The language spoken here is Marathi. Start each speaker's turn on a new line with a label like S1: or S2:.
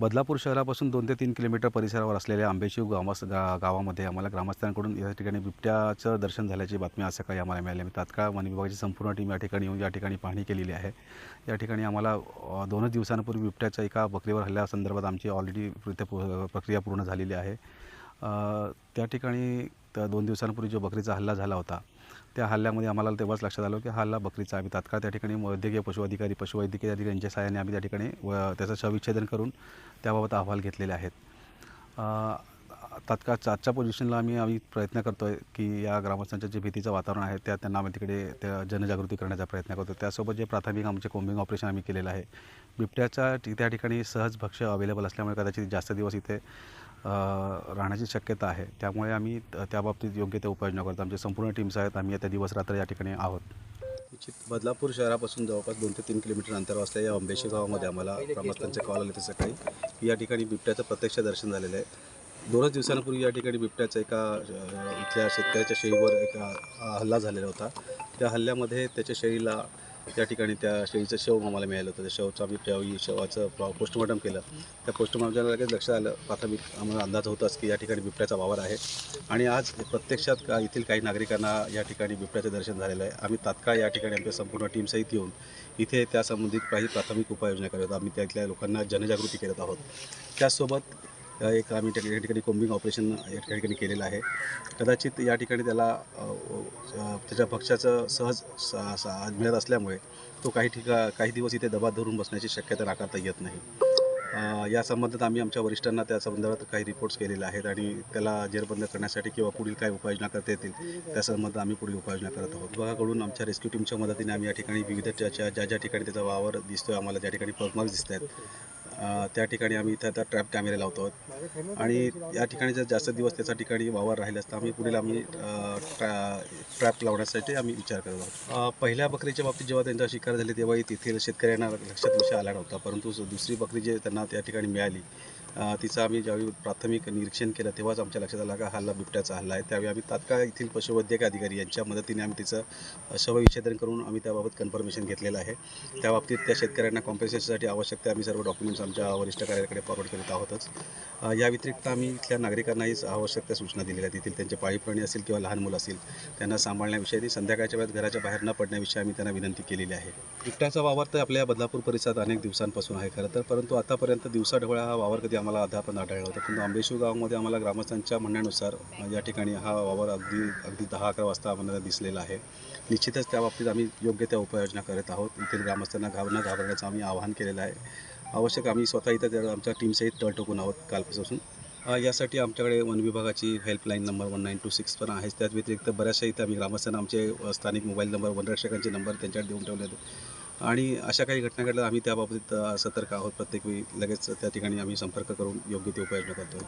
S1: बदलापूर शहरापासून 2 ते 3 किलोमीटर परिसरावर असलेल्या आंबेशिव गावामध्ये आम्हाला ग्रामस्थांकडून या ठिकाणी बिबट्याचं दर्शन झाल्याची बातमी आज सकाळी आम्हाला मिळाली. तात्काळ वन विभागाची संपूर्ण टीम या ठिकाणी येऊन या ठिकाणी पाहणी केलेली आहे. या ठिकाणी आम्हाला 2 दिवसांपूर्वी बिबट्याच्या एका बकरीवर हल्ल्यासंदर्भात आमची ऑलरेडी प्रक्रिया पूर्ण झालेली आहे. त्या ठिकाणी 2 दिवसांपूर्वी जो बकरीचा हल्ला झाला होता, त्या हल्ल्यामध्ये आम्हाला तेव्हाच लक्षात आलं की हा हल्ला बकरीचा. आम्ही तात्काळ त्या ठिकाणी वैद्यकीय पशुवैद्यकीय अधिकारी यांच्या सहाय्याने आम्ही त्या ठिकाणी त्याचं शवविच्छेदन करून त्याबाबत अहवाल घेतलेले आहेत. तात्काळ आजच्या पोझिशनला आम्ही प्रयत्न करतो आहे की या ग्रामस्थांच्या जे भीतीचं वातावरण आहे त्यांना आम्ही तिकडे त्या जनजागृती करण्याचा प्रयत्न करतो. त्यासोबत जे प्राथमिक आमचे कोम्बिंग ऑपरेशन आम्ही केलेलं आहे. बिबट्याच्या त्या ठिकाणी सहज भक्ष्य अवेलेबल असल्यामुळे कदाचित जास्त दिवस इथे राहण्याची शक्यता आहे. त्यामुळे आम्ही त्याबाबतीत योग्य त्या उपाययोजना करतो. आमचे संपूर्ण टीम्स आहेत. आम्ही आता दिवस रात्र या ठिकाणी आहोत. बदलापूर शहरापासून जवळपास 2 ते 3 किलोमीटर अंतरावर असलेल्या या आंबेशी गावामध्ये आम्हाला ग्रामस्थांचे कॉल आले. ते सकाळी या ठिकाणी बिबट्याचं प्रत्यक्ष दर्शन झालेलं आहे. 2 दिवसांपूर्वी या ठिकाणी बिबट्याचा एका इथल्या शेतकऱ्याच्या शेळीवर एक हल्ला झालेला होता. त्या हल्ल्यामध्ये त्याच्या शेळीला त्या ठिकाणी त्या शेळीचं शव आम्हाला मिळालं होतं. त्या शवचं आम्ही शवाचं पोस्टमॉर्टम केलं. त्या पोस्टमॉर्टमच्या लगेच लक्षात आलं, प्राथमिक आम्हाला अंदाज होताच की या ठिकाणी बिबट्याचा वावर आहे. आणि आज प्रत्यक्षात येथील काही नागरिकांना या ठिकाणी बिबट्याचं दर्शन झालेलं आहे. आम्ही तात्काळ या ठिकाणी आमच्या संपूर्ण टीमसहित येऊन इथे त्या संबंधित काही प्राथमिक उपाययोजना करत आहोत. आम्ही त्यातल्या लोकांना जनजागृती करत आहोत. त्याचसोबत एक आम्ही त्या ठिकाणी कोम्बिंग ऑपरेशन या ठिकाणी केलेलं आहे. कदाचित या ठिकाणी त्याला त्याच्या भक्ष्याचं सहज मिळत असल्यामुळे तो काही दिवस इथे दबात धरून बसण्याची शक्यता नाकारता येत नाही. या संबंधात आम्ही आमच्या वरिष्ठांना त्या संदर्भात काही रिपोर्ट्स केलेले आहेत आणि त्याला जेरबंद करण्यासाठी किंवा पुढील काय उपाययोजना करता येतील त्या संबंधात आम्ही पुढील उपाययोजना करत आहोत. विभागाकडून आमच्या रेस्क्यू टीमच्या मदतीने आम्ही या ठिकाणी विविध ज्या ठिकाणी त्याचा वावर दिसतोय, आम्हाला त्या ठिकाणी पगमार्क्स दिसत आहेत, त्या ठिकाणी आम्ही इथं आता ट्रॅप कॅमेरे लावतो आहोत. आणि या ठिकाणी जर जास्त दिवस त्याच्या ठिकाणी वावर राहिले असता आम्ही ट्रॅप लावण्यासाठी आम्ही विचार करत आहोत. पहिल्या बकरीच्या बाबतीत जेव्हा त्यांचा शिकार झाली तेव्हाही तेथील शेतकऱ्यांना लक्षात विषय आला नव्हता. परंतु दुसरी बकरी जे त्यांना त्या ठिकाणी मिळाली, तिचं आम्ही ज्यावेळी प्राथमिक निरीक्षण केलं तेव्हाच आमच्या लक्षात आला का हल्ला बिबट्याचा हल्ला आहे. त्यावेळी आम्ही तात्काळ येथील पशुवैद्यकीय अधिकारी यांच्या मदतीने आम्ही तिचं शवविच्छेदन करून आम्ही त्याबाबत कन्फर्मेशन घेतलेलं आहे. त्या बाबतीत त्या शेतकऱ्यांना कॉम्पेन्सेशनसाठी आवश्यक ते आम्ही सर्व डॉक्युमेंट्स आमच्या वरिष्ठ कार्यालयाकडे फॉरवर्ड करत आहोतच. या व्यतिरिक्त आम्ही इथल्या नागरिकांनाही आवश्यक त्या सूचना दिलेल्या आहेत. तिथील त्यांचे पाळीव प्राणी असेल किंवा लहान मुलं असेल त्यांना सांभाळण्याविषयी, संध्याकाळच्या वेळेत घराच्या बाहेर न पडण्याविषयी आम्ही त्यांना विनंती केलेली आहे. बिबट्याचा वावर तर आपल्या बदलापूर परिसरात अनेक दिवसांपासून आहे खरं तर, परंतु आतापर्यंत दिवसाढवळ्या हा वावर कधी आम्हाला आपण आढळला होता. पण आंबेशिव गावामध्ये आम्हाला ग्रामस्थांच्या म्हणण्यानुसार या ठिकाणी हा वावर अगदी 10-11 वाजता आम्हाला दिसलेला आहे. निश्चितच त्या बाबतीत आम्ही योग्य त्या उपाययोजना करत आहोत. येथील ग्रामस्थांना न घाबरण्याचं आम्ही आवाहन केलेलं आहे. आवश्यक आम्ही स्वतः इथं आमच्या टीमसहित तळ ठोकून आहोत कालपासून. यासाठी आमच्याकडे वन विभागाची हेल्पलाईन नंबर 1926 पण आहे. त्याच व्यतिरिक्त बऱ्याचशा इथं आम्ही ग्रामस्थांना आमचे स्थानिक मोबाईल नंबर, वनरक्षकांचे नंबर त्यांच्याकडे देऊन ठेवले आहेत. आणि अशा काही घटना घडल्या आम्ही त्याबाबतीत सतर्क आहोत. प्रत्येक वेळी लगेच त्या ठिकाणी आम्ही संपर्क करून योग्य ती उपाययोजना करतो.